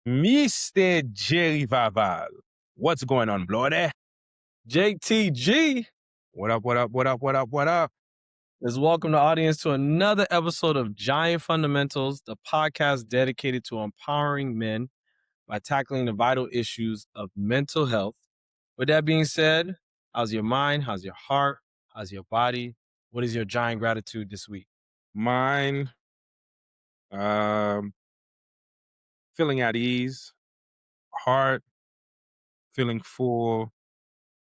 Mr. Jerry Vaval. What's going on, bloody? JTG What up, what up, what up, what up, what up? is welcome the audience to another episode of Giant Fundamentals, the podcast dedicated to empowering men by tackling the vital issues of mental health. With that being said, how's your mind? How's your heart? How's your body? What is your giant gratitude this week? Mine, feeling at ease, heart feeling full,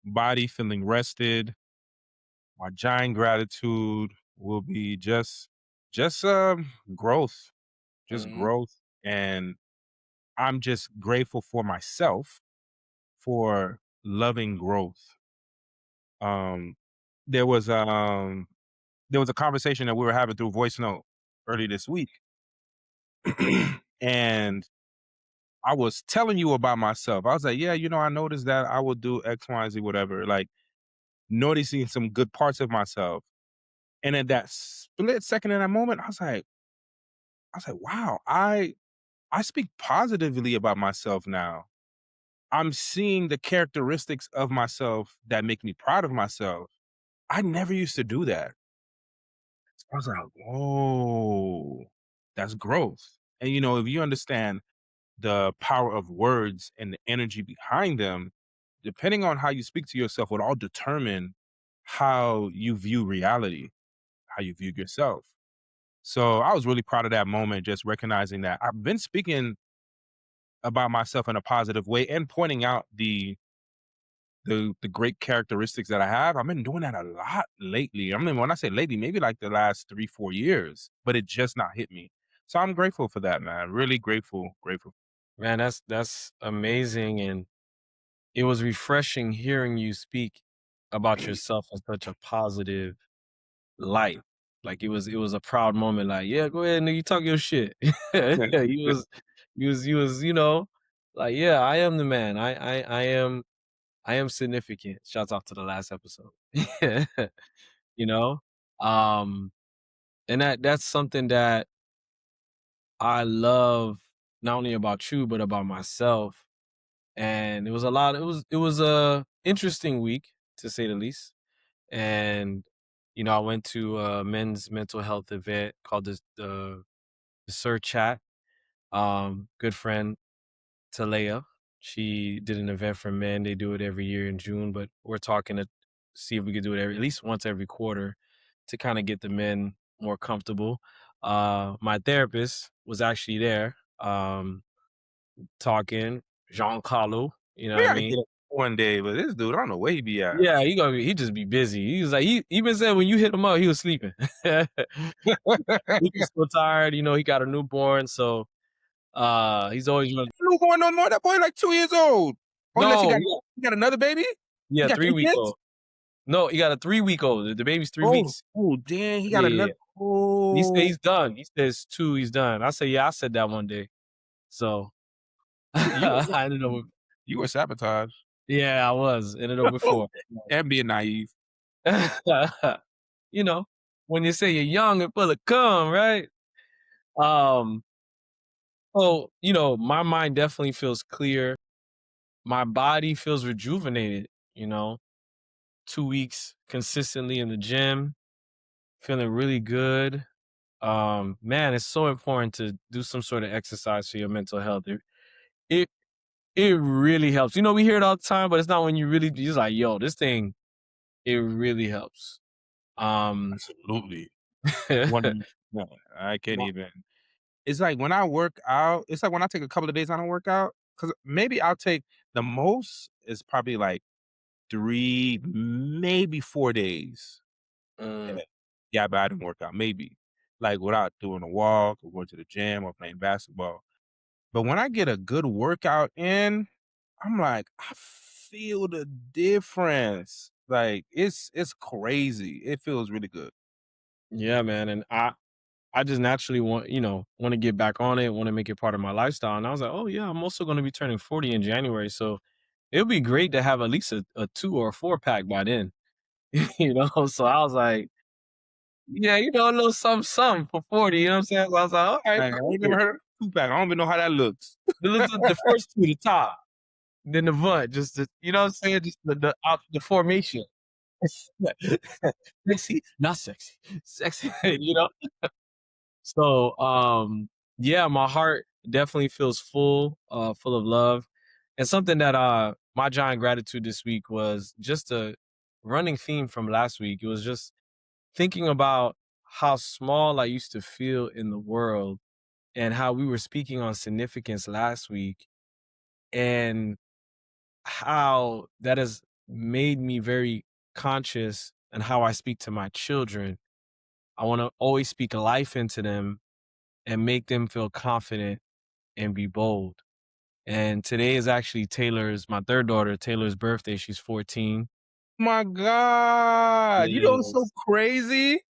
body feeling rested. My giant gratitude will be just growth, just Mhm. growth. And I'm just grateful for myself for loving growth. Um, there was um there was a conversation that we were having through voice note early this week. And I was telling you about myself. I was like, yeah, I noticed that I will do X, Y, and Z, whatever. Like noticing some good parts of myself. And in that split second in that moment, I was like, wow, I speak positively about myself now. I'm seeing the characteristics of myself that make me proud of myself. I never used to do that. I was like, whoa, that's growth. And if you understand the power of words and the energy behind them, depending on how you speak to yourself, would all determine how you view reality, how you view yourself. So I was really proud of that moment, just recognizing that I've been speaking about myself in a positive way and pointing out the great characteristics that I have. I've been doing that a lot lately. I mean, when I say lately, maybe like the last 3, 4 years, but it just not hit me. So I'm grateful for that, man. Really grateful, grateful. Man, that's amazing. And it was refreshing hearing you speak about yourself in such a positive light. Like it was a proud moment. Like, yeah, go ahead, nigga, you talk your shit. you was, like, yeah, I am the man. I am significant. Shouts out to the last episode. you know, um, and that's something that I love not only about you but about myself. And it was a lot. It was a interesting week to say the least. And I went to a men's mental health event called the Sir Chat. Good friend Talea, she did an event for men. They do it every year in June, but we're talking to see if we could do it at least once every quarter to kind of get the men more comfortable. My therapist was actually there, talking Jean Carlo. You know what We I gotta mean? get it one day, but this dude, I don't know where he be at. Yeah, he just be busy. He was like, he even said when you hit him up, he was sleeping. He was so tired, he got a newborn, so he's always running. Newborn no more. That boy like 2 years old. Or unless No, he got another baby. He yeah, got 3 week 3 kids. old. No, he got a 3 week old. The baby's 3 Oh, weeks. oh, damn, he got Yeah, yeah, another. yeah. He said Oh, he's done. He says 2, he's done. I said, yeah, I said that one day. So you were I ended up with, you were sabotaged yeah, I was. Ended up with 4. and being naive. You know, when you say you're young and full of cum, right? Um, so, my mind definitely feels clear. My body feels rejuvenated, 2 weeks consistently in the gym, feeling really good. Man, it's so important to do some sort of exercise for your mental health. It it really helps. We hear it all the time, but it's not when you really just like, yo, this thing, it really helps. Um Absolutely. One, no, I can't even. It's like when I work out. It's like when I take a couple of days I don't work out because maybe I'll take the most is probably like 3, maybe 4 days. Mm, Yeah, yeah, but I didn't work out. Maybe like without doing a walk or going to the gym or playing basketball. But when I get a good workout in, I'm like, I feel the difference. Like it's crazy. It feels really good. yeah, man. And I just naturally want to get back on it, want to make it part of my lifestyle. And I was like, oh yeah, I'm also going to be turning 40 in January. So it would be great to have at least a 2 or a 4 pack by then. So I was like, yeah, a little something, something for 40, you know what I'm saying? So I was like, all right, I ain't never cool. heard. 2-pack. I don't even know how that looks. The first two, the top, then the butt, just the, you know what I'm saying? Just the formation. Sexy, not sexy, sexy, you know? So, yeah, my heart definitely feels full, full of love. And something that my giant gratitude this week was just a running theme from last week. It was just thinking about how small I used to feel in the world and how we were speaking on significance last week and how that has made me very conscious and how I speak to my children. I want to always speak life into them and make them feel confident and be bold. And today is actually my third daughter, Taylor's birthday. She's 14. My God. You know what's so Yes. crazy?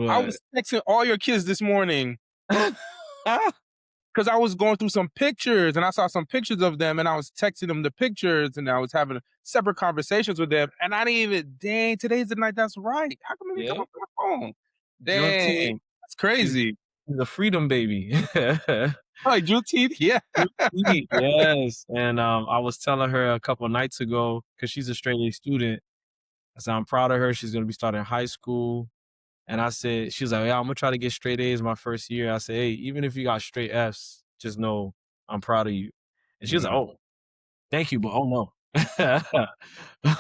I What? was texting all your kids this morning because I was going through some pictures and I saw some pictures of them and I was texting them the pictures and I was having separate conversations with them. And I didn't even, dang, today's the night. That's right. How come it didn't come Yeah. up on my phone? Dang, Juneteenth. that's She's crazy. she's a freedom baby. Oh, like Juneteenth? Yeah. Juneteenth, yes. And I was telling her a couple nights ago, because she's a straight A student. I said, I'm proud of her. She's gonna be starting high school. And I said, she was like, yeah, I'm gonna try to get straight A's my first year. I said, hey, even if you got straight F's, just know I'm proud of you. And she was like, Mm. oh, thank you, but oh no.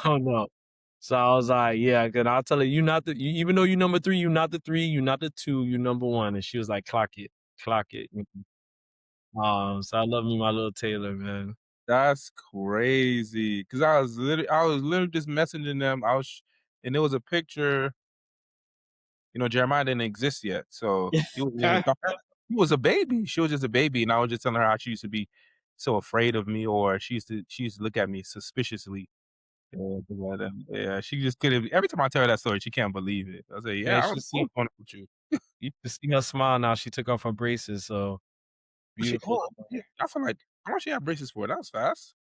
Oh no. So I was like, yeah, cause I'll tell her, even though you number three, you not the three, you not the two, you number one. And she was like, clock it, clock it. So I love me my little Taylor, man. That's crazy. Cause I was literally just messaging them. And there was a picture, Jeremiah didn't exist yet. So he was a baby. She was just a baby. And I was just telling her how she used to be so afraid of me, or she used to look at me suspiciously. Yeah, she just couldn't. Every time I tell her that story, she can't believe it. I say, Man, "Yeah, I was going up with you." you should see her smile now. She took off her braces, so beautiful. Yeah, I feel like how much she had braces for? That was fast.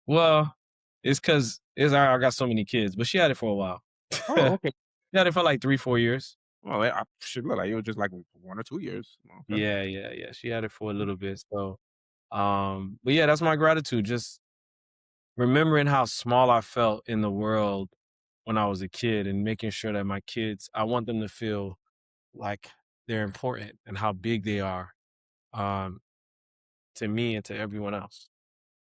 Well, it's because I got so many kids, but she had it for a while. Oh, okay. She had it for like 3, 4 years. Well, I should look like it was just like 1 or 2 years. Okay. Yeah, yeah, yeah. She had it for a little bit. So, but yeah, that's my gratitude. Just remembering how small I felt in the world when I was a kid and making sure that my kids, I want them to feel like they're important and how big they are, um, to me and to everyone else.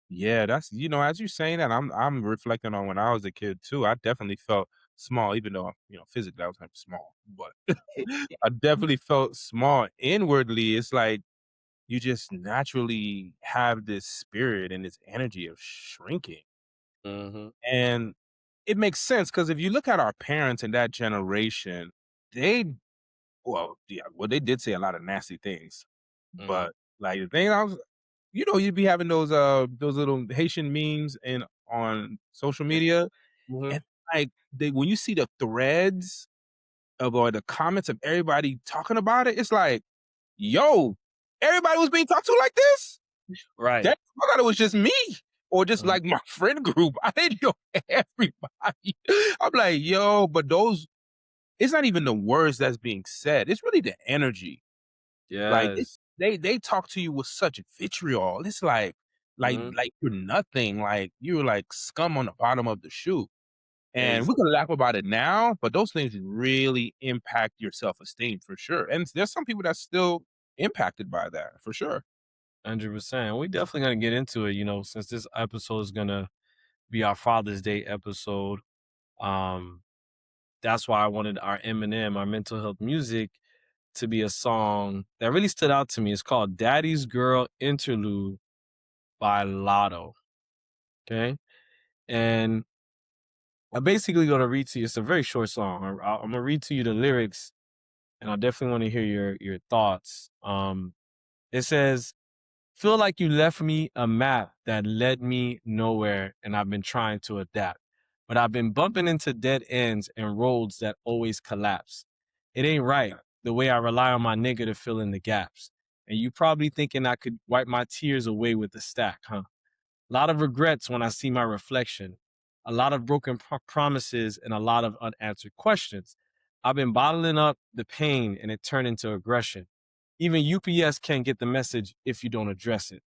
Yeah, that's as you're saying that, I'm reflecting on when I was a kid too. I definitely felt small, even though physically I was never small, but I definitely felt small inwardly. It's like you just naturally have this spirit and this energy of shrinking. Mhm, And it makes sense because if you look at our parents in that generation, they well, they did say a lot of nasty things. mhm, But like the thing you'd be having those little Haitian memes on social media, mhm. and like when you see the threads or the comments of everybody talking about it, it's like, yo, everybody was being talked to like this? Right. That I thought it was just me or just Mhm. like my friend group. I didn't know everybody. I'm like, yo, but those it's not even the words that's being said. It's really the energy. Like Yes. they talk to you with such vitriol. It's like like Mhm. like you're nothing. Like you're like scum on the bottom of the shoe. And we Ex can laugh about it now, but those things really impact your self-esteem for sure. And there's some people that's still impacted by that for sure. 100%. We definitely gonna get into it, since this episode is gonna be our Father's Day episode. Um, that's why I wanted our Eminem, our mental health music, to be a song that really stood out to me. It's called Daddy's Girl Interlude by Lotto. Okay. And I'm basically gonna read to you. It's a very short song. I'm gonna read to you the lyrics, and I definitely want to hear your thoughts. It says, feel like you left me a map that led me nowhere, and I've been trying to adapt. But I've been bumping into dead ends and roads that always collapse. It ain't right the way I rely on my nigga to fill in the gaps. And you probably thinking I could wipe my tears away with a stack, huh? A lot of regrets when I see my reflection, a lot of broken promises, and a lot of unanswered questions. I've been bottling up the pain and it turned into aggression. Even UPS can't get the message if you don't address it.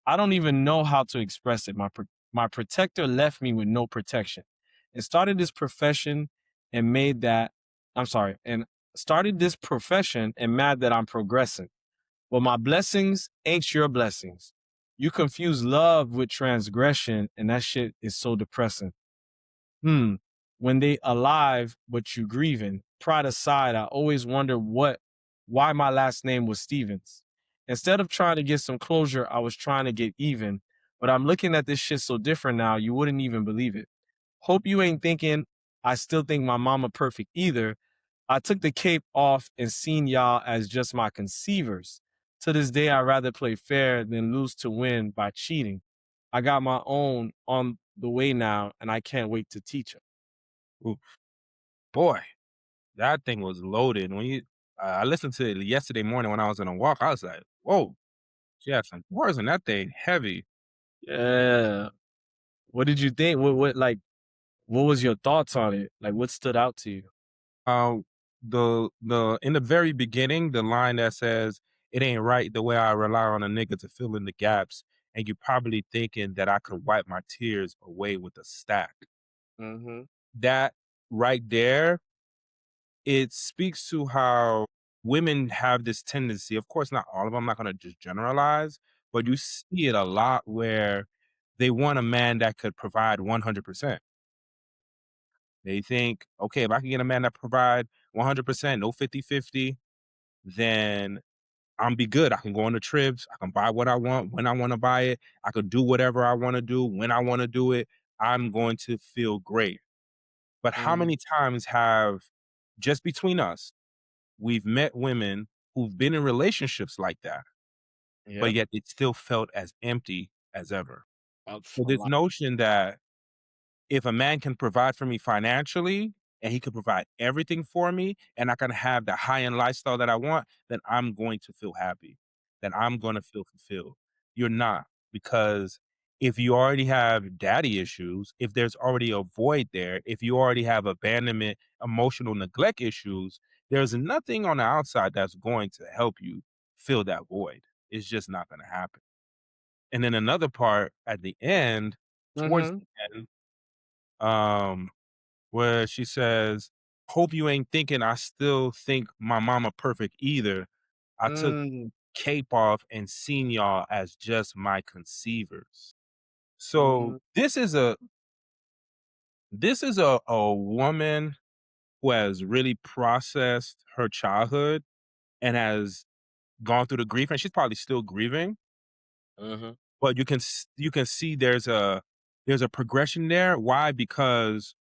I don't even know how to express it. My protector left me with no protection and started this profession and made that I'm sorry, and started this profession and mad that I'm progressing. Well, my blessings ain't your blessings. You confuse love with transgression, and that shit is so depressing. Hmm. When they alive, but you grieving. Pride aside, I always wonder why my last name was Stevens. Instead of trying to get some closure, I was trying to get even. But I'm looking at this shit so different now, you wouldn't even believe it. Hope you ain't thinking I still think my mama perfect either. I took the cape off and seen y'all as just my conceivers. To this day, I'd rather play fair than lose to win by cheating. I got my own on the way now, and I can't wait to teach 'em. Ooh, boy, that thing was loaded. When you I listened to it yesterday morning when I was on a walk, I was like, "Whoa, she had some words in that thing, heavy." Yeah. What did you think? What was your thoughts on it? Like, what stood out to you? The in the very beginning, the line that says, "It ain't right the way I rely on a nigga to fill in the gaps," and you're probably thinking that I could wipe my tears away with a stack. Mhm. That right there, it speaks to how women have this tendency, of course, not all of them, I'm not gonna just generalize, but you see it a lot where they want a man that could provide 100%. They think, "Okay, if I can get a man that provide 100%, no 50-50, then I'm be good. I can go on the trips. I can buy what I want when I want to buy it. I could do whatever I want to do when I want to do it. I'm going to feel great." But how Mhm. many times have, just between us, we've met women who've been in relationships like that, but Yep. yet it still felt as empty as ever? So A this lot. notion that if a man can provide for me financially and he could provide everything for me and I can have the high end lifestyle that I want, then I'm going to feel happy. Then I'm going to feel fulfilled. You're not, because if you already have daddy issues, if there's already a void there, if you already have abandonment, emotional neglect issues, there's nothing on the outside that's going to help you fill that void. It's just not going to happen. And then another part at the end, towards Mhm. the end, um, where she says, "Hope you ain't thinking I still think my mama perfect either. I took Mm. cape off and seen y'all as just my conceivers." So Mhm. this is a woman who has really processed her childhood and has gone through the grief, and she's probably still grieving. Mhm. But you can see there's a progression there. Why? Because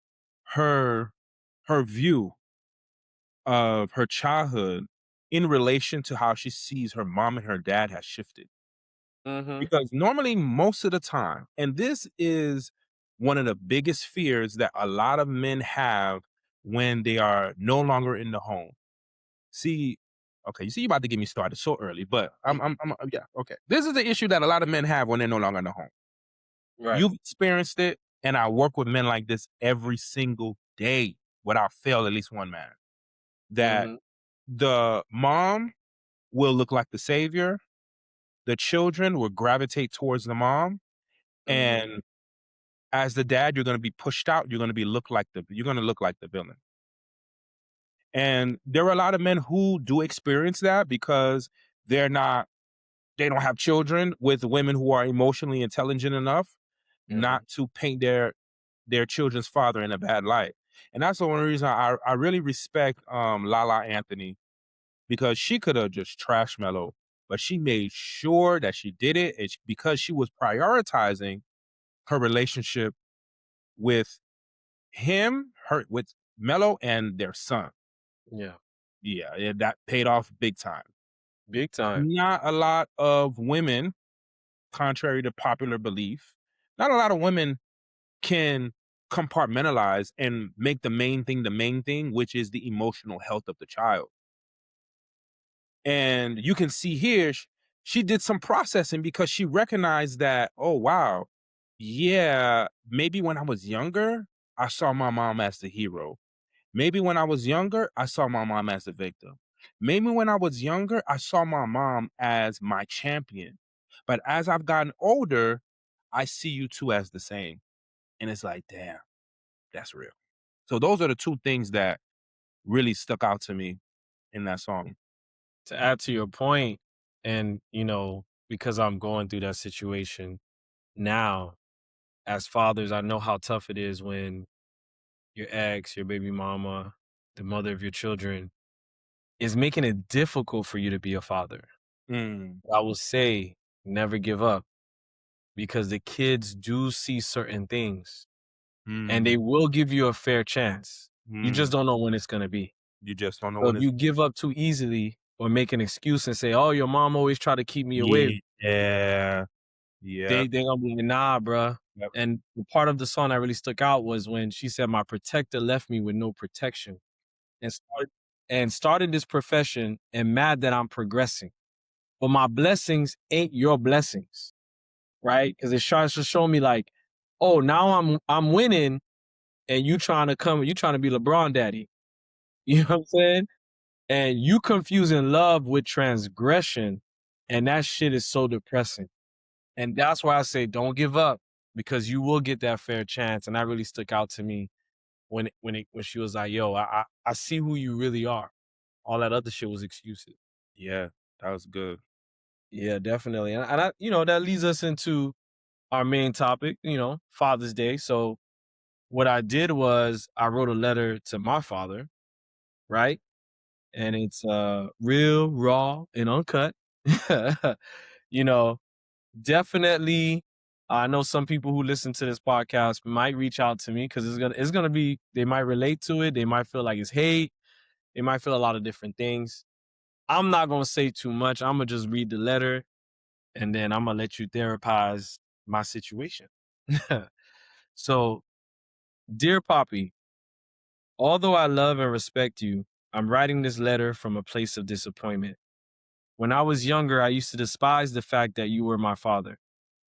her her view of her childhood in relation to how she sees her mom and her dad has shifted. Mhm. Because normally, most of the time, and this is one of the biggest fears that a lot of men have when they are no longer in the home. See, okay, you see, you about to get me started so early, but yeah, okay. This is the issue that a lot of men have when they're no longer in the home. Right. You've experienced it, and I work with men like this every single day without fail, at least one man. That Mhm. the mom will look like the savior, the children will gravitate towards the mom, Mhm. and as the dad, you're gonna be pushed out, you're gonna look like the villain. And there are a lot of men who do experience that because they're not they don't have children with women who are emotionally intelligent enough Mhm. not to paint their children's father in a bad light. And that's the only reason I really respect Lala Anthony, because she could have just trash Mellow, but she made sure that she did it, and because she was prioritizing her relationship with with Mellow and their son. Yeah. Yeah, that paid off big time. Big time. Not a lot of women, contrary to popular belief, not a lot of women can compartmentalize and make the main thing, which is the emotional health of the child. And you can see here, she did some processing because she recognized that, oh, wow, yeah, maybe when I was younger, I saw my mom as the hero. Maybe when I was younger, I saw my mom as the victim. Maybe when I was younger, I saw my mom as my champion. But as I've gotten older, I see you 2 as the same. And it's like, damn, that's real. So those are the 2 things that really stuck out to me in that song. To add to your point, and because I'm going through that situation now, as fathers, I know how tough it is when your ex, your baby mama, the mother of your children is making it difficult for you to be a father. Mm, I will say, never give up because the kids do see certain things and mm, they will give you a fair chance. You just mm. don't know when it's going to be. You just don't know So when if it's you give up too easily or make an excuse and say, "Oh, your mom always tried to keep me away," Yeah. Yeah. they gonna be like, "Nah, bruh." Yep. And the part of the song that really stuck out was when she said, "My protector left me with no protection and started this profession and mad that I'm progressing. But my blessings ain't your blessings." Right? Because it starts to show me like, oh, now I'm winning and you trying to be LeBron daddy. You know what I'm saying? And you confusing love with transgression, and that shit is so depressing. And that's why I say don't give up because you will get that fair chance. And that really stuck out to me when she was like, "Yo, I see who you really are. All that other shit was excuses." Yeah. That was good. Yeah, definitely. And that leads us into our main topic, Father's Day. So what I did was I wrote a letter to my father, right? And it's real, raw, and uncut. you know, Definitely, I know some people who listen to this podcast might reach out to me because it's gonna be they might relate to it. They might feel like it's hate. They might feel a lot of different things. I'm not gonna say too much. I'm gonna just read the letter and then I'm gonna let you therapize my situation. So, dear Poppy, although I love and respect you, I'm writing this letter from a place of disappointment. When I was younger, I used to despise the fact that you were my father.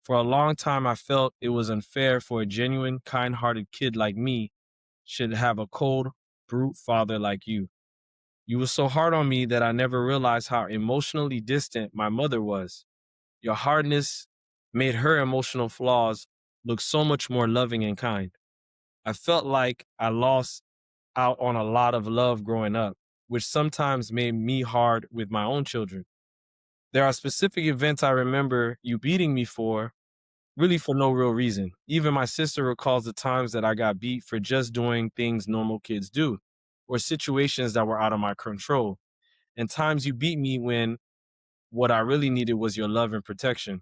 For a long time, I felt it was unfair for a genuine, kind hearted kid like me should have a cold, brute father like you. You were so hard on me that I never realized how emotionally distant my mother was. Your hardness made her emotional flaws look so much more loving and kind. I felt like I lost out on a lot of love growing up, which sometimes made me hard with my own children. There are specific events I remember you beating me for, really for no real reason. Even my sister recalls the times that I got beat for just doing things normal kids do, or situations that were out of my control, and times you beat me when what I really needed was your love and protection.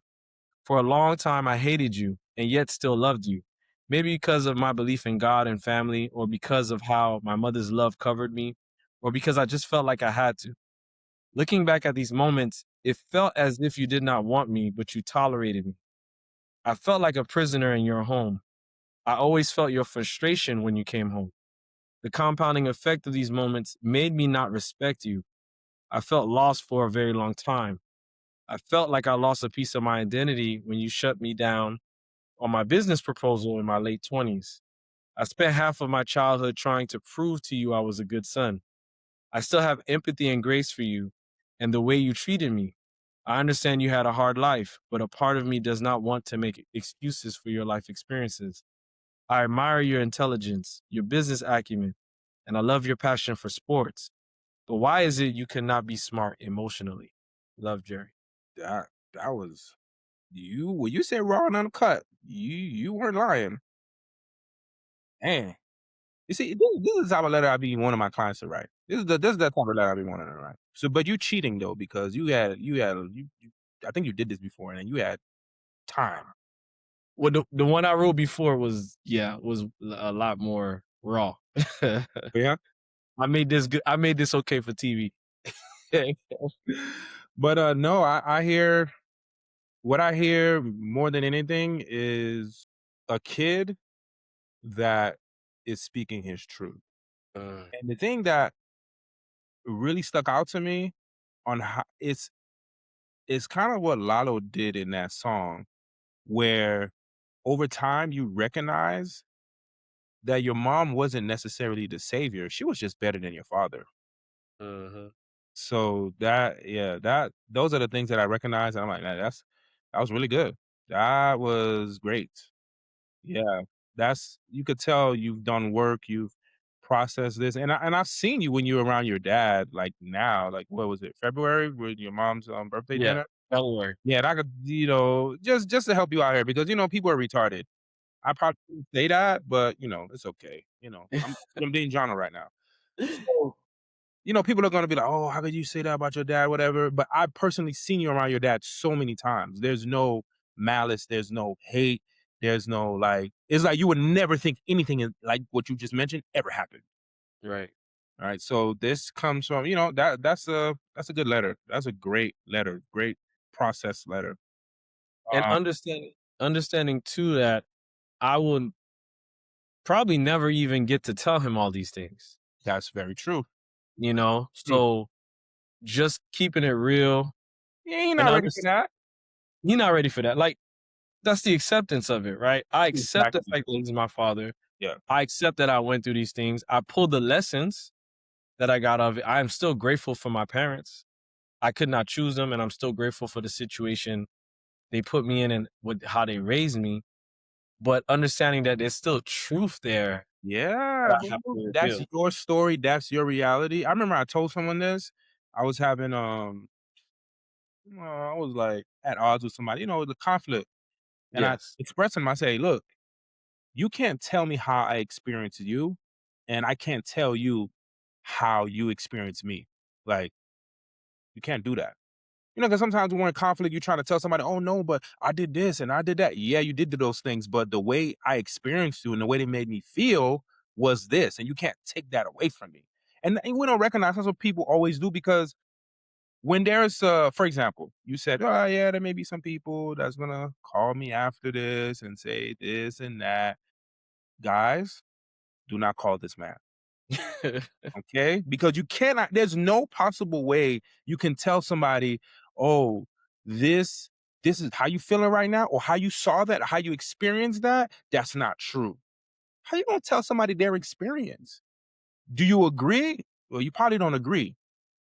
For a long time, I hated you and yet still loved you. Maybe because of my belief in God and family, or because of how my mother's love covered me, or because I just felt like I had to. Looking back at these moments, it felt as if you did not want me, but you tolerated me. I felt like a prisoner in your home. I always felt your frustration when you came home. The compounding effect of these moments made me not respect you. I felt lost for a very long time. I felt like I lost a piece of my identity when you shut me down on my business proposal in my late 20s. I spent half of my childhood trying to prove to you I was a good son. I still have empathy and grace for you and the way you treated me. I understand you had a hard life, but a part of me does not want to make excuses for your life experiences. I admire your intelligence, your business acumen, and I love your passion for sports. But why is it you cannot be smart emotionally? Love, Jerry. That was you when you said raw and uncut, you weren't lying. Man. You see, this is the type of letter I be wanting my clients to write. This is the type of letter I be wanting to write. So, but you cheating though because you I think you did this before and you had time. Well, the one I wrote before was a lot more raw. Yeah. I made this good. I made this okay for TV. But no, I hear what I hear more than anything is a kid that is speaking his truth. Mm, And the thing that really stuck out to me on how it's kind of what Lalo did in that song, where over time you recognize that your mom wasn't necessarily the savior. She was just better than your father. mhm. So that yeah, that those are the things that I recognize, and I'm like, "Man, that was really good. That was great." Yeah, that's you could tell you've done work, you've processed this, and I've seen you when you're around your dad, like, now, like, what was it, February with your mom's, birthday Yeah, dinner? don't worry. Yeah, and I could just to help you out here because, people are retarded. I probably shouldn't say that, but, it's okay, I'm being genre right now. So, people are gonna be like, "Oh, how could you say that about your dad?" Whatever, but I've personally seen you around your dad so many times. There's no malice, there's no hate, there's no, like it's like you would never think anything like what you just mentioned ever happened. Right. Alright, so this comes from, that's a good letter. That's a great letter, great process letter. And Um, understanding too that I will probably never even get to tell him all these things, that's very true. you know? True. So just keeping it real Yeah, you're and not ready for that. you're not ready for that. Like, that's the acceptance of it, right? I accept the Exactly. fact that he's my father. Yeah. I accept that I went through these things. I pulled the lessons that I got of it. I am still grateful for my parents. I could not choose them, and I'm still grateful for the situation they put me in and with how they raised me. But understanding that there's still truth there Yeah, that I have bro. to That's reveal. your story, that's your reality. I remember I told someone this. I was having, I was, like, at odds with somebody, the conflict, and I Yes. expressed to them, I say, "Look, you can't tell me how I experience you, and I can't tell you how you experience me. Like, you can't do that." Because sometimes when we're in conflict, you're trying to tell somebody, "Oh, no, but I did this and I did that." Yeah, you did do those things, but the way I experienced you and the way they made me feel was this, and you can't take that away from me. And we don't recognize that's what people always do because when there's, for example, you said, "Oh, yeah, there may be some people that's gonna call me after this and say this and that." Guys, do not call this man. Okay? Because you cannot there's no possible way you can tell somebody, "Oh, this this is how you feeling right now," or how you saw that, or how you experienced that. That's not true. How you gonna tell somebody their experience? Do you agree? Well, you probably don't agree,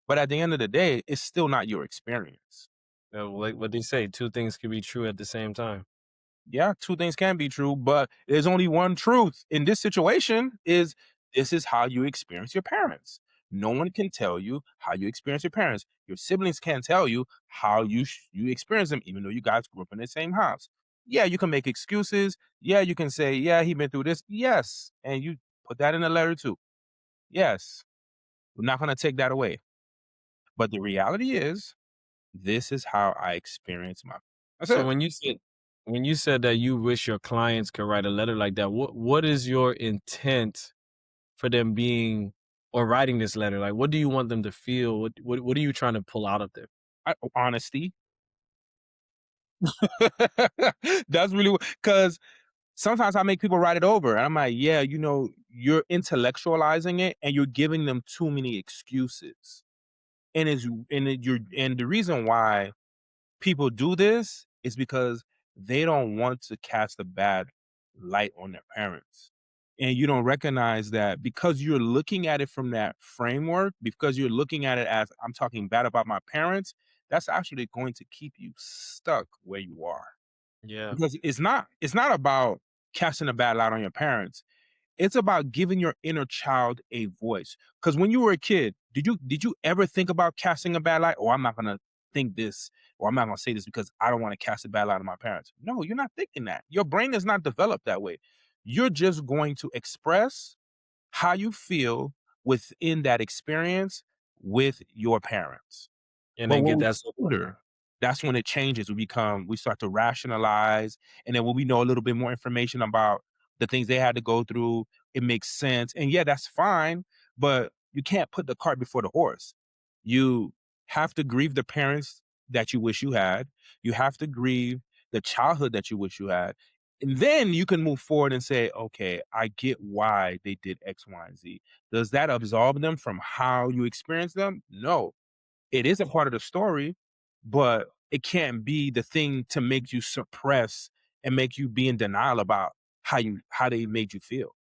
but at the end of the day, it's still not your experience. Like what they say, two things can be true at the same time. Yeah, two things can be true, but there's only one truth in this situation is this is how you experience your parents. No one can tell you how you experience your parents. Your siblings can't tell you how you experience them, even though you guys grew up in the same house. Yeah, you can make excuses. Yeah, you can say, yeah, he been through this. Yes, and you put that in a letter too. Yes, we're not going to take that away. But the reality is, this is how I experience my. That's So it. when you said that you wish your clients could write a letter like that, what is your intent for them being or writing this letter? Like, what do you want them to feel? What are you trying to pull out of them? Honesty. That's really because sometimes I make people write it over, and I'm like, yeah, you're intellectualizing it, and you're giving them too many excuses. And the reason why people do this is because they don't want to cast a bad light on their parents. And you don't recognize that because you're looking at it from that framework, because you're looking at it as I'm talking bad about my parents, that's actually going to keep you stuck where you are. Yeah. Because it's not about casting a bad light on your parents. It's about giving your inner child a voice. Because when you were a kid, did you ever think about casting a bad light? Oh, I'm not gonna think this, or I'm not gonna say this because I don't want to cast a bad light on my parents. No, you're not thinking that. Your brain is not developed that way. You're just going to express how you feel within that experience with your parents. And But then when get we're that support. older, that's when it changes. We start to rationalize, and then when we know a little bit more information about the things they had to go through, it makes sense. And yeah, that's fine, but you can't put the cart before the horse. You have to grieve the parents that you wish you had. You have to grieve the childhood that you wish you had. And then you can move forward and say, okay, I get why they did X, Y, and Z. Does that absolve them from how you experience them? No, it is a part of the story, but it can't be the thing to make you suppress and make you be in denial about how they made you feel.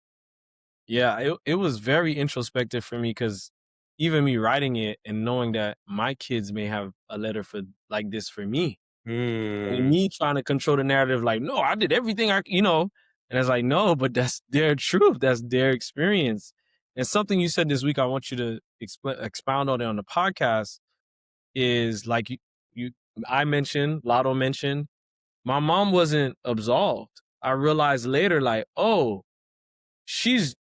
Yeah, it was very introspective for me because even me writing it and knowing that my kids may have a letter for like this for me, and Mm, me trying to control the narrative, like, no, I did everything and it's like, no, but that's their truth, that's their experience. And something you said this week, I want you to expound on it on the podcast is like you I mentioned, Lotto mentioned, my mom wasn't absolved. I realized later, like, oh, she's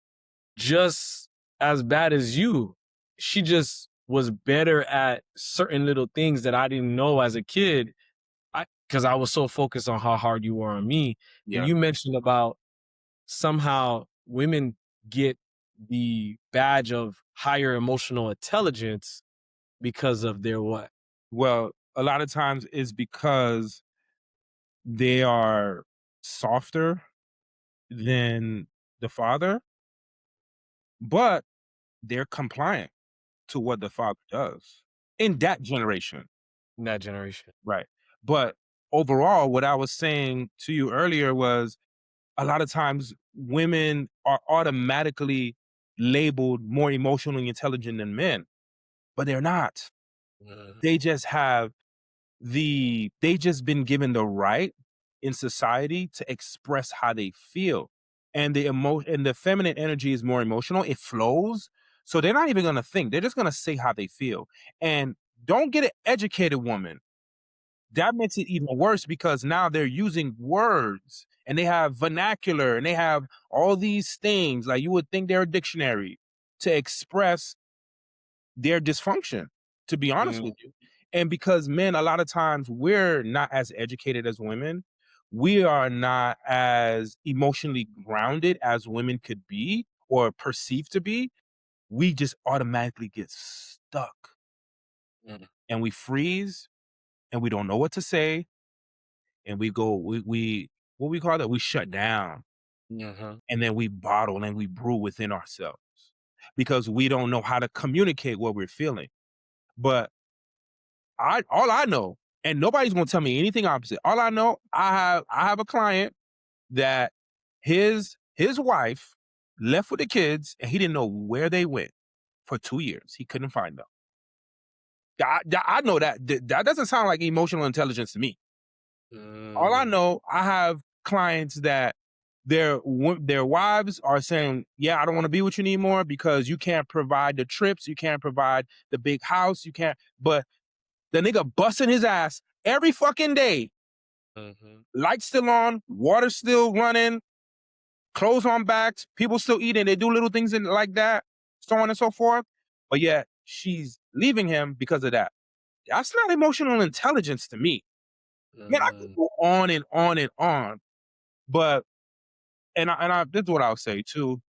just as bad as you. She just was better at certain little things that I didn't know as a kid. Because I was so focused on how hard you were on me. And yeah. you mentioned about somehow women get the badge of higher emotional intelligence because of their what? Well, a lot of times is because they are softer than the father, but they're compliant to what the father does in that generation, In that generation. right? But overall, what I was saying to you earlier was a lot of times women are automatically labeled more emotionally intelligent than men, but they're not. Mhm, They just have they just been given the right in society to express how they feel. And the feminine energy is more emotional. It flows. So they're not even gonna think. They're just gonna say how they feel. And don't get an educated woman. That makes it even worse because now they're using words and they have vernacular and they have all these things like you would think they're a dictionary to express their dysfunction, to be honest mhm, with you. And because men, a lot of times, we're not as educated as women. We are not as emotionally grounded as women could be or perceived to be. We just automatically get stuck mhm, and we freeze and we don't know what to say. And we what we call that? We shut down mhm, and then we bottle and we brew within ourselves because we don't know how to communicate what we're feeling. But all I know, and nobody's gonna tell me anything opposite. All I know, I have a client that his wife left with the kids and he didn't know where they went for 2 years. He couldn't find them. I know that doesn't sound like emotional intelligence to me. All I mm, know, I have clients that their wives are saying, "Yeah, I don't want to be with you anymore because you can't provide the trips, you can't provide the big house, you can't." But the nigga busting his ass every fucking day. mhm, Lights still on, water still running, clothes on backs, people still eating. They do little things like that, so on and so forth. But yet she's leaving him because of that. That's not emotional intelligence to me. Man, I could mm, go on and on and on. But this is what I'll say too.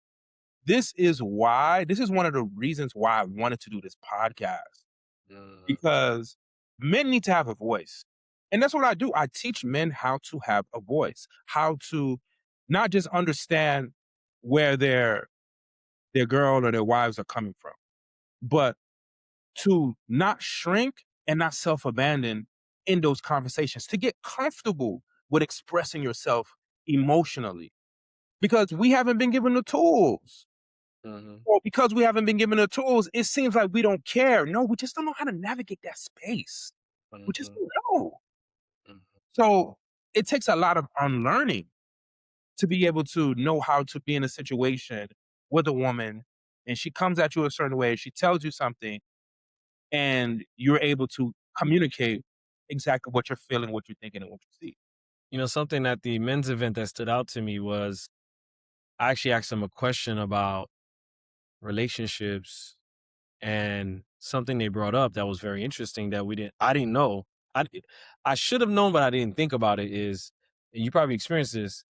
This is one of the reasons why I wanted to do this podcast mhm, because men need to have a voice. And that's what I do. I teach men how to have a voice, how to not just understand where their girl or their wives are coming from, but to not shrink and not self-abandon in those conversations, to get comfortable with expressing yourself emotionally because we haven't been given the tools. mhm, Or because we haven't been given the tools, it seems like we don't care. No, we just don't know how to navigate that space. We just mhm, don't know. mhm. So it takes a lot of unlearning to be able to know how to be in a situation with a woman and she comes at you a certain way, she tells you something, and you're able to communicate exactly what you're feeling, what you're thinking, and what you see. Something at the men's event that stood out to me was I actually asked them a question about relationships and something they brought up that was very interesting that I didn't know. I I should have known, but I didn't think about it is, and you probably experienced this,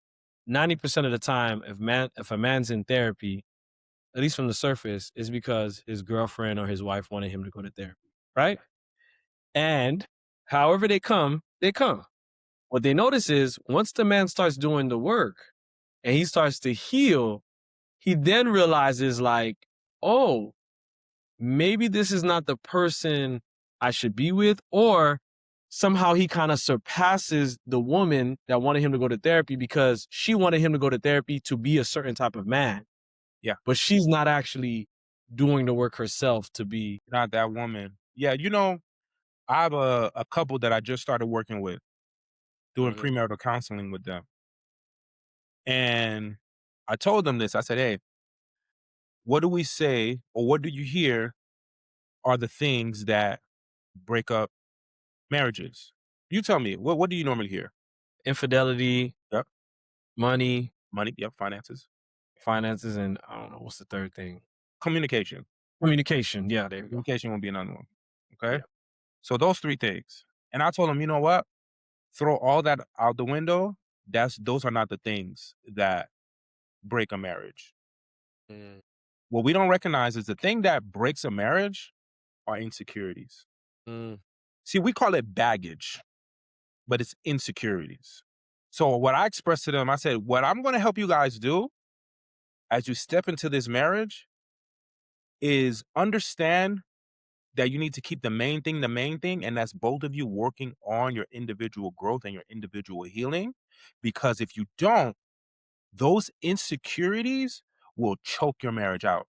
90% of the time, if a man's in therapy, at least from the surface, is because his girlfriend or his wife wanted him to go to therapy, right? And however they come, they come. What they notice is once the man starts doing the work and he starts to heal, he then realizes like, oh, maybe this is not the person I should be with, or somehow he kind of surpasses the woman that wanted him to go to therapy because she wanted him to go to therapy to be a certain type of man, Yeah. but she's not actually doing the work herself to be. Not that woman. Yeah, you know, I have a couple that I just started working with, doing Mhm. premarital counseling with them. And I told them this. I said, "Hey, what do we say or what do you hear are the things that break up marriages? You tell me. What do you normally hear?" Infidelity, Yep. money, Money. Yep. Finances. finances, and I don't know what's the third thing. Communication. Communication. Yeah, there you go. Communication will be another one. Okay. Yeah. So those three things. And I told them, you know what? Throw all that out the window. Those are not the things that break a marriage. Mm, What we don't recognize is the thing that breaks a marriage are insecurities. mm, See, we call it baggage, but it's insecurities. So what I expressed to them, I said, what I'm going to help you guys do as you step into this marriage is understand that you need to keep the main thing, and that's both of you working on your individual growth and your individual healing. Because if you don't, those insecurities will choke your marriage out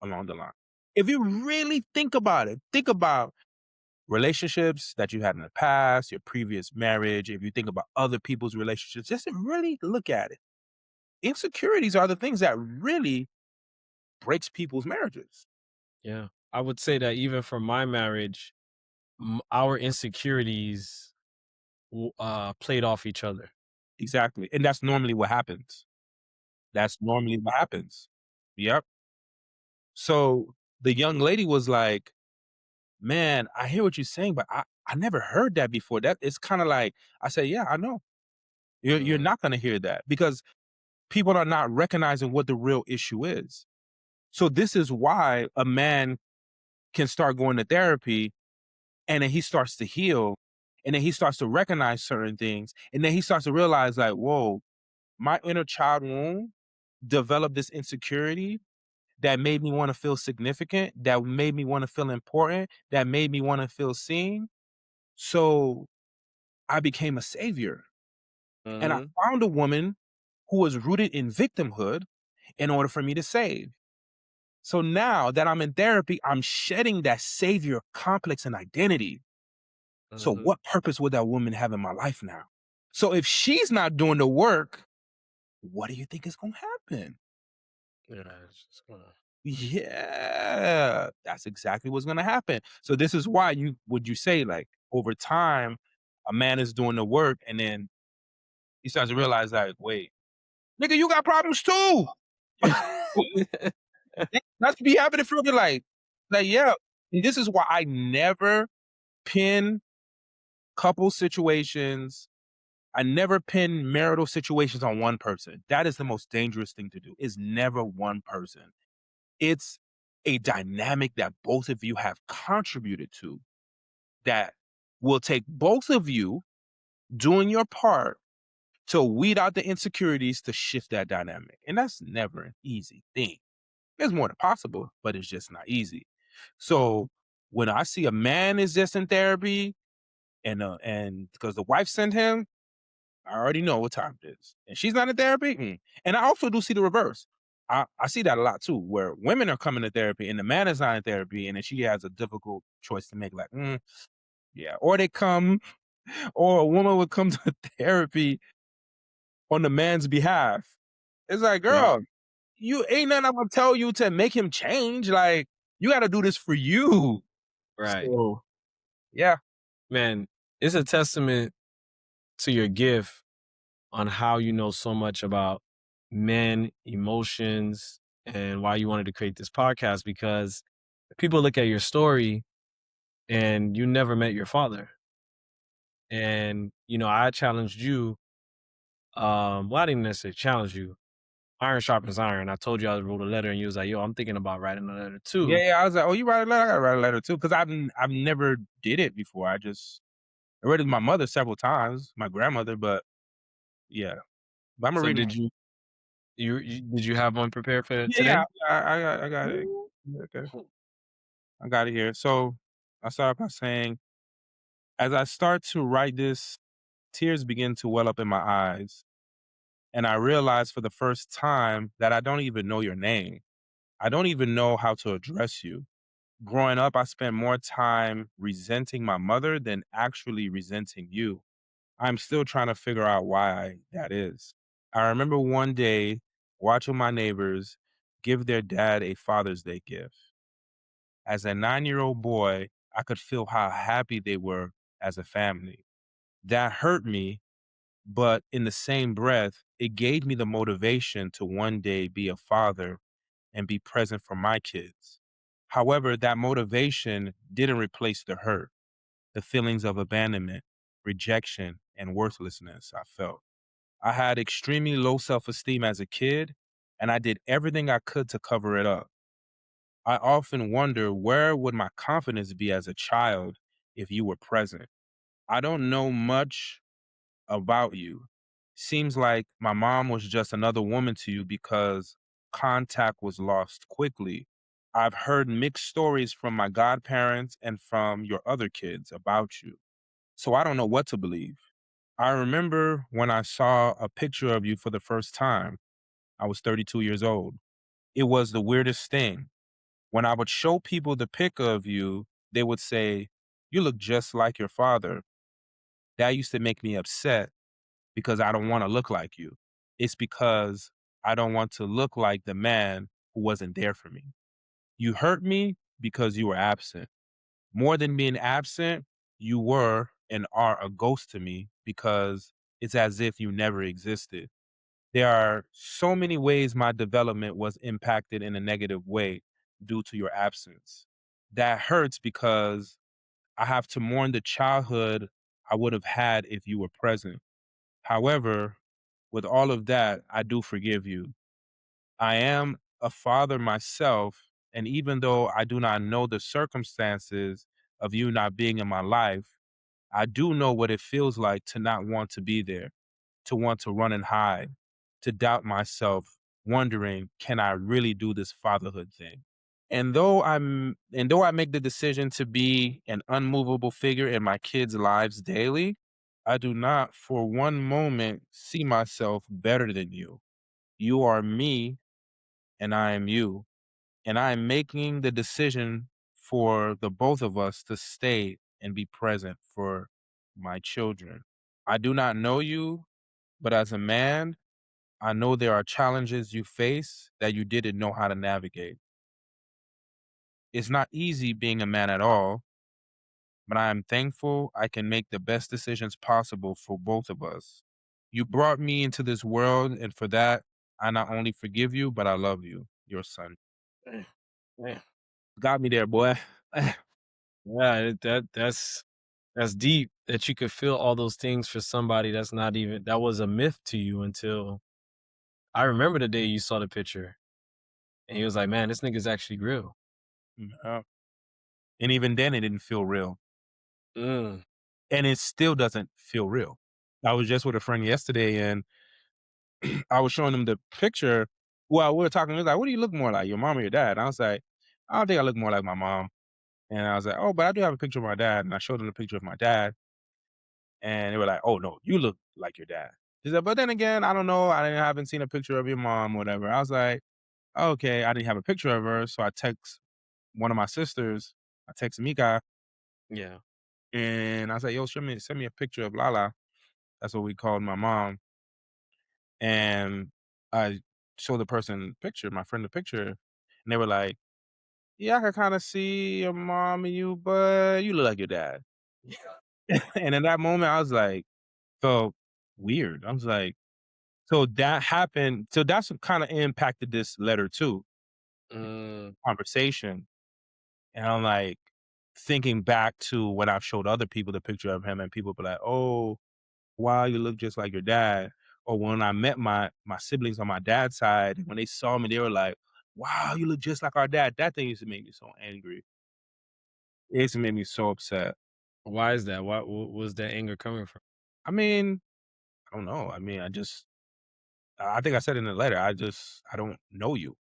along the line. If you really think about it, think about relationships that you had in the past, your previous marriage, if you think about other people's relationships, just really look at it. Insecurities are the things that really breaks people's marriages. yeah. I would say that even for my marriage, our insecurities played off each other. Exactly. And that's normally what happens. That's normally what happens. Yep. So the young lady was like, "Man, I hear what you're saying, but I never heard that before." That it's kind of like I said, "Yeah, I know. You're Mm, not gonna hear that because people are not recognizing what the real issue is." So this is why a man can start going to therapy and then he starts to heal and then he starts to recognize certain things and then he starts to realize like, whoa, my inner child wound developed this insecurity that made me want to feel significant, that made me want to feel important, that made me want to feel seen. So I became a savior. And I mhm, found a woman who was rooted in victimhood in order for me to save. So now that I'm in therapy, I'm shedding that savior complex and identity. So mhm. what purpose would that woman have in my life now? So if she's not doing the work, what do you think is going to happen? Yeah, it's just gonna. Yeah, that's exactly what's gonna happen. So this is why you would you say like over time, a man is doing the work and then he starts to realize like, wait, nigga, you got problems too. That's be happening for you like yeah. And this is why I never pin couple situations. I never pin marital situations on one person. That is the most dangerous thing to do. Is never one person. It's a dynamic that both of you have contributed to that will take both of you doing your part to weed out the insecurities to shift that dynamic. And that's never an easy thing. It's more than possible, but it's just not easy. So when I see a man is just in therapy and because the wife sent him, I already know what time it is. And she's not in therapy. And I also do see the reverse. I see that a lot too, where women are coming to therapy and the man is not in therapy, and then she has a difficult choice to make, like, yeah. Or they come, or a woman would come to therapy on the man's behalf. It's like, Yeah, girl, you ain't nothing I'm gonna tell you to make him change. Like, you gotta do this for you. right. So yeah. Man, it's a testament to your gift on how you know so much about men, emotions, and why you wanted to create this podcast because people look at your story and you never met your father. And, I challenged you. Well, I didn't necessarily challenge you. Iron sharpens iron. I told you I wrote a letter and you was like, yo, I'm thinking about writing a letter Yeah, too. yeah. I was like, oh, you write a letter? I gotta write a letter too. Cause I've never did it before. I read it to my mother several times, my grandmother, but yeah. But Imma So read 'em. did did you have one prepared for Yeah, yeah, today? I got it. Ooh. Yeah, okay. I got it here. So, I start off by saying, "As I start to write this, tears begin to well up in my eyes, and I realize for the first time that I don't even know your name. I don't even know how to address you. Growing up, I spent more time resenting my mother than actually resenting you. I'm still trying to figure out why that is. I remember one day watching my neighbors give their dad a Father's Day gift. As a 9-year-old boy, I could feel how happy they were as a family. That hurt me, but in the same breath, it gave me the motivation to one day be a father and be present for my kids. However, that motivation didn't replace the hurt, the feelings of abandonment, rejection, and worthlessness I felt. I had extremely low self esteem as a kid, and I did everything I could to cover it up. I often wonder, where would my confidence be as a child if you were present? I don't know much about you. Seems like my mom was just another woman to you because contact was lost quickly. I've heard mixed stories from my godparents and from your other kids about you. So I don't know what to believe. I remember when I saw a picture of you for the first time. I was 32 years old. It was the weirdest thing. When I would show people the pic of you, they would say, "You look just like your father." That used to make me upset because I don't want to look like you. It's because I don't want to look like the man who wasn't there for me. You hurt me because you were absent. More than being absent, you were and are a ghost to me because it's as if you never existed. There are so many ways my development was impacted in a negative way due to your absence. That hurts because I have to mourn the childhood I would have had if you were present. However, with all of that, I do forgive you. I am a father myself, and even though I do not know the circumstances of you not being in my life, I do know what it feels like to not want to be there, to want to run and hide, to doubt myself, wondering, can I really do this fatherhood thing? And though I make the decision to be an unmovable figure in my kids' lives daily, I do not for one moment see myself better than you. You are me and I am you. And I am making the decision for the both of us to stay and be present for my children. I do not know you, but as a man, I know there are challenges you face that you didn't know how to navigate. It's not easy being a man at all, but I am thankful I can make the best decisions possible for both of us. You brought me into this world, and for that, I not only forgive you, but I love you, your son. Eh, man. Got me there, boy. Yeah, that's deep that you could feel all those things for somebody that's not even that was a myth to you until I remember the day you saw the picture and he was like, "Man, this nigga's actually real." Yeah. And even then, it didn't feel real. Mm, And it still doesn't feel real. I was just with a friend yesterday and I was showing him the picture. Well, we were talking. He was like, "What do you look more like, your mom or your dad?" And I was like, "I don't think I look more like my mom." And I was like, "Oh, but I do have a picture of my dad." And I showed them the picture of my dad. And they were like, "Oh, no, you look like your dad." He said, "But then again, I don't know. Haven't seen a picture of your mom, whatever." I was like, "Okay." I didn't have a picture of her. So I text one of my sisters. I text Mika yeah. and I said, "Yo, send me a picture of Lala." That's what we called my mom. And I showed the person picture, my friend the picture. And they were like, "Yeah, I can kind of see your mom and you, but you look like your dad." And in that moment, I was like, felt weird. I was like, so that happened. So that's what kind of impacted this letter too, Mm, conversation. And I'm like thinking back to when I've showed other people the picture of him and people be like, "Oh, wow, you look just like your dad." Or when I met my siblings on my dad's side, when they saw me, they were like, "Wow, you look just like our dad." That thing used to make me so angry. It used to make me so upset. why is that? Why was that anger coming from? I mean, I don't know. I mean, I think I said in the letter, I don't know you.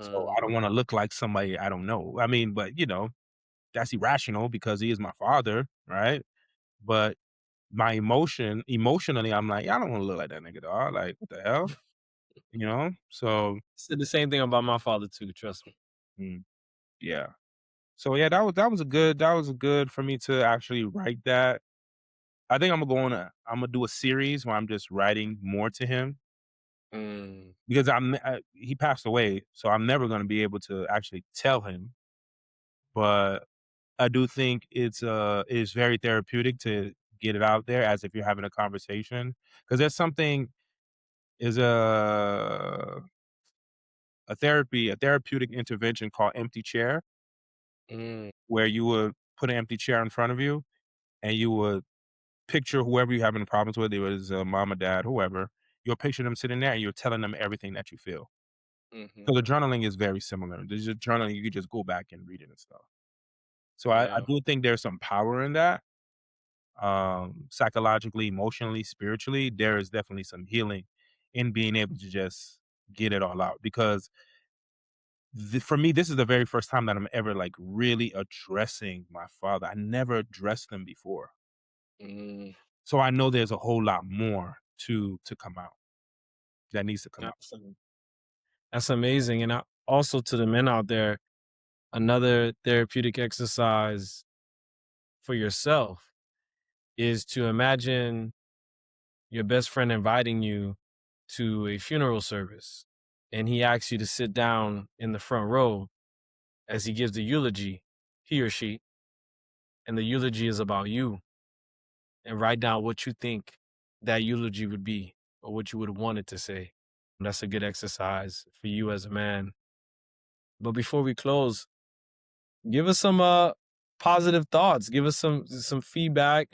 So Mm, I don't wanna look like somebody I don't know. I mean, but, that's irrational because he is my father, right? But my emotionally, I'm like, "Yeah, I don't wanna look like that nigga, dog. Like, what the hell?" you know? So, Said the same thing about my father too, trust me. mm, yeah. So yeah, that was a good for me to actually write that. I think I'm gonna do a series where I'm just writing more to him Mm, because he passed away, so I'm never gonna be able to actually tell him. But I do think it's very therapeutic to get it out there as if you're having a conversation because there's something is a therapeutic intervention called empty chair mm, where you would put an empty chair in front of you and you would picture whoever you're having problems with, it was mom or dad, whoever. You'll picture them sitting there and you're telling them everything that you feel. mhm. So the journaling is very similar. There's just journaling, you can just go back and read it and stuff. So I Yeah. do think there's some power in that. Psychologically, emotionally, spiritually, there is definitely some healing in being able to just get it all out. Because for me, this is the very first time that I'm ever like really addressing my father. I never addressed him before. Mm, So I know there's a whole lot more to come out that needs to come out. absolutely. That's amazing, and also to the men out there, another therapeutic exercise for yourself is to imagine your best friend inviting you to a funeral service, and he asks you to sit down in the front row as he gives the eulogy, he or she, and the eulogy is about you, and write down what you think that eulogy would be or what you would want it to say. And that's a good exercise for you as a man. But before we close, give us some positive thoughts. Give us some feedback,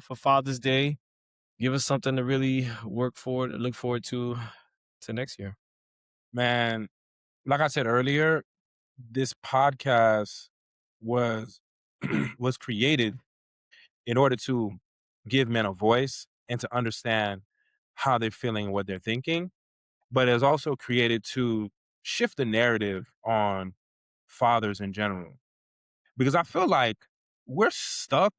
for Father's Day. Give us something to really look forward to next year. Man, like I said earlier, this podcast was was created in order to give men a voice and to understand how they're feeling and what they're thinking, but it's also created to shift the narrative on fathers in general. Because I feel like we're stuck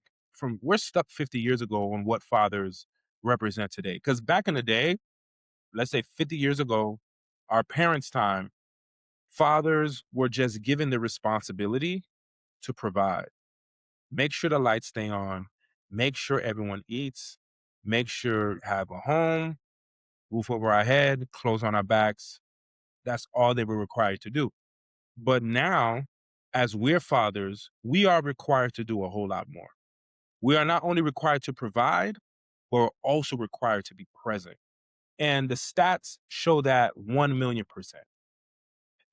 50 years ago on what fathers represent today. Because back in the day, let's say 50 years ago, our parents' time, fathers were just given the responsibility to provide. Make sure the lights stay on, make sure everyone eats, make sure have a home, roof over our head, clothes on our backs. That's all they were required to do. But now, as we're fathers, we are required to do a whole lot more. We are not only required to provide, but we're also required to be present. And the stats show that 1,000,000%.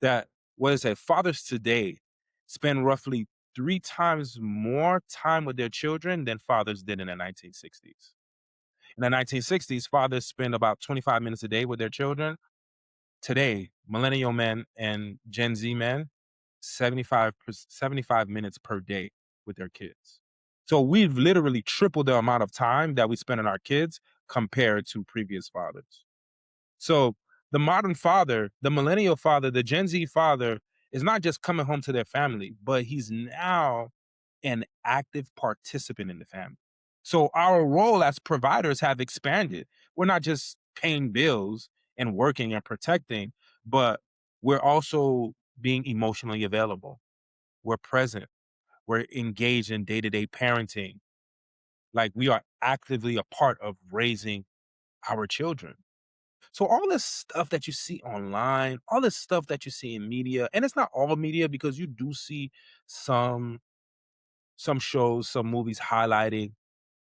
That what is it? Fathers today spend roughly 3 times more time with their children than fathers did in the 1960s. In the 1960s, fathers spend about 25 minutes a day with their children. Today, millennial men and Gen Z men, 75 minutes per day with their kids. So we've literally tripled the amount of time that we spend on our kids compared to previous fathers. So the modern father, the millennial father, the Gen Z father is not just coming home to their family, but he's now an active participant in the family. So our role as providers have expanded. We're not just paying bills and working and protecting, but we're also being emotionally available. We're present. We're engaged in day-to-day parenting. Like we are actively a part of raising our children. So all this stuff that you see online, all this stuff that you see in media, and it's not all media because you do see some some shows, some movies highlighting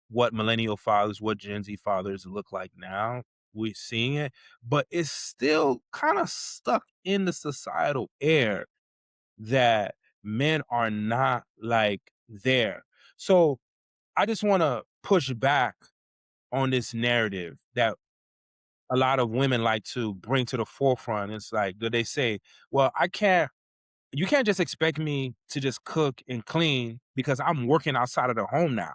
what millennial fathers, what Gen Z fathers look like now. We're seeing it, but it's still kind of stuck in the societal air that men are not like there. So I just want to push back on this narrative that a lot of women like to bring to the forefront. It's like, do they say, well, you can't just expect me to just cook and clean because I'm working outside of the home now.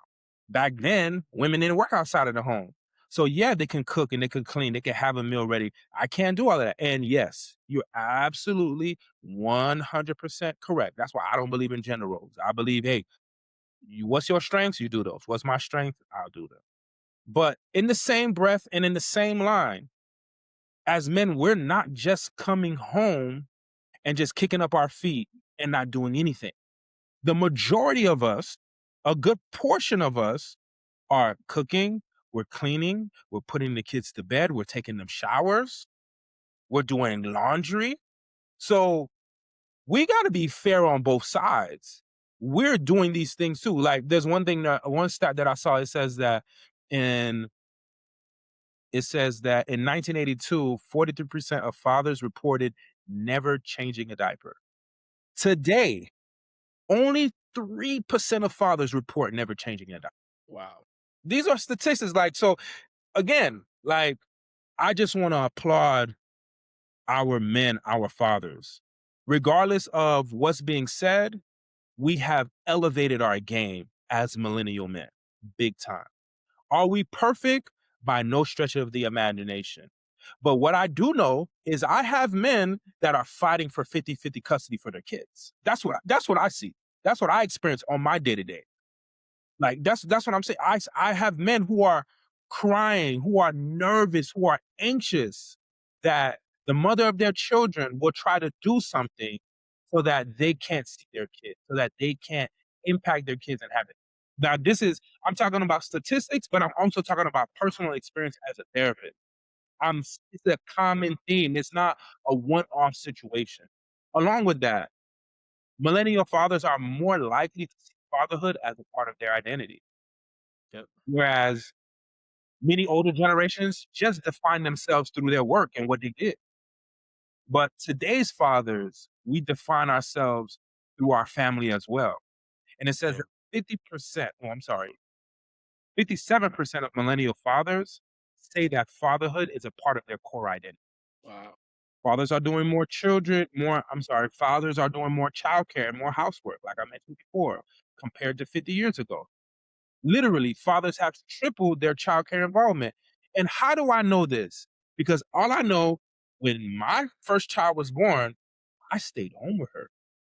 Back then, women didn't work outside of the home. So yeah, they can cook and they can clean, they can have a meal ready. I can't do all of that. And yes, you're absolutely 100% correct. That's why I don't believe in gender roles. I believe, hey, what's your strengths? You do those. What's my strength? I'll do them. But in the same breath and in the same line, As men, we're not just coming home and just kicking up our feet and not doing anything. The majority of us, a good portion of us, are cooking, we're cleaning, we're putting the kids to bed, we're taking them showers, we're doing laundry. So we got to be fair on both sides. We're doing these things too. Like there's one stat that I saw. In it says that in 1982, 43% of fathers reported never changing a diaper. Today, only 3% of fathers report never changing a diaper. Wow. These are statistics. Like, so again, like, I just want to applaud our men, our fathers. Regardless of what's being said, we have elevated our game as millennial men, big time. Are we perfect? By no stretch of the imagination. But what I do know is I have men that are fighting for 50-50 custody for their kids. That's what I see. That's what I experience on my day-to-day. Like that's what I'm saying. I have men who are crying, who are nervous, who are anxious that the mother of their children will try to do something so that they can't see their kids, so that they can't impact their kids and have it. Now, I'm talking about statistics, but I'm also talking about personal experience as a therapist. It's a common theme. It's not a one-off situation. Along with that, millennial fathers are more likely to see fatherhood as a part of their identity, Yep. whereas many older generations just define themselves through their work and what they did. But today's fathers, we define ourselves through our family as well. And it says Yep. that 50%, oh, I'm sorry, 57% of millennial fathers say that fatherhood is a part of their core identity. Wow. Fathers are doing more childcare and more housework, like I mentioned before, compared to 50 years ago. Literally, fathers have tripled their childcare involvement. And how do I know this? Because all I know, when my first child was born, I stayed home with her.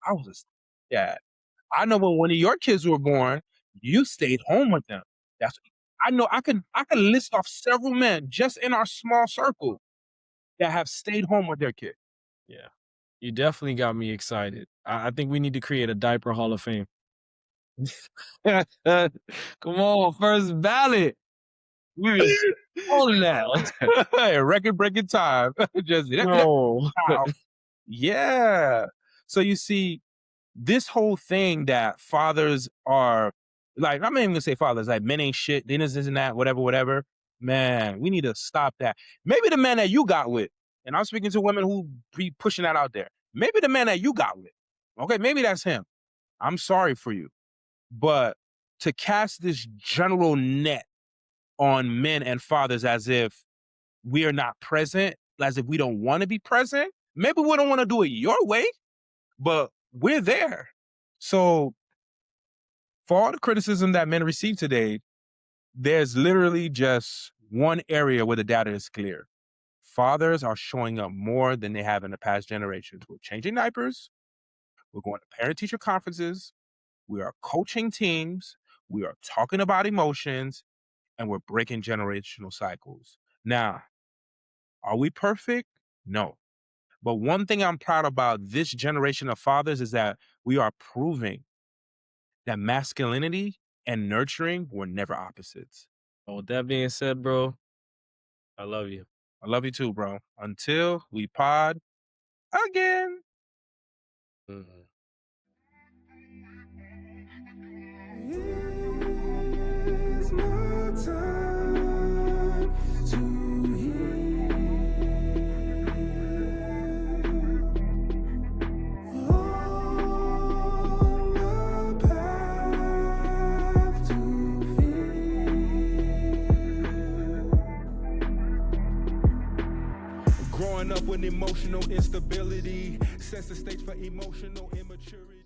I was a dad. I know when one of your kids were born, you stayed home with them. That's I know I could list off several men just in our small circle that have stayed home with their kid. Yeah. You definitely got me excited. I think we need to create a diaper hall of fame. Come on, first ballot. We was on that. Record breaking time. Just Bro. wow. Yeah. So you see, this whole thing that fathers are like, I'm not even gonna say fathers, like men ain't shit, this and that, whatever, whatever. Man, we need to stop that. Maybe the man that you got with, and I'm speaking to women who be pushing that out there. Maybe the man that you got with, okay, maybe that's him. I'm sorry for you. But to cast this general net on men and fathers as if we are not present, as if we don't want to be present, maybe we don't want to do it your way, but we're there. So for all the criticism that men receive today, there's literally just one area where the data is clear. Fathers are showing up more than they have in the past generations. We're changing diapers. We're going to parent teacher conferences. We are coaching teams. We are talking about emotions and we're breaking generational cycles. Now, are we perfect? No. But one thing I'm proud about this generation of fathers is that we are proving that masculinity and nurturing were never opposites. With that being said, bro, I love you. I love you too, bro. Until we pod again. Mhm. It's my time to heal. On my path to feel. Growing up with emotional instability sets the stage for emotional immaturity.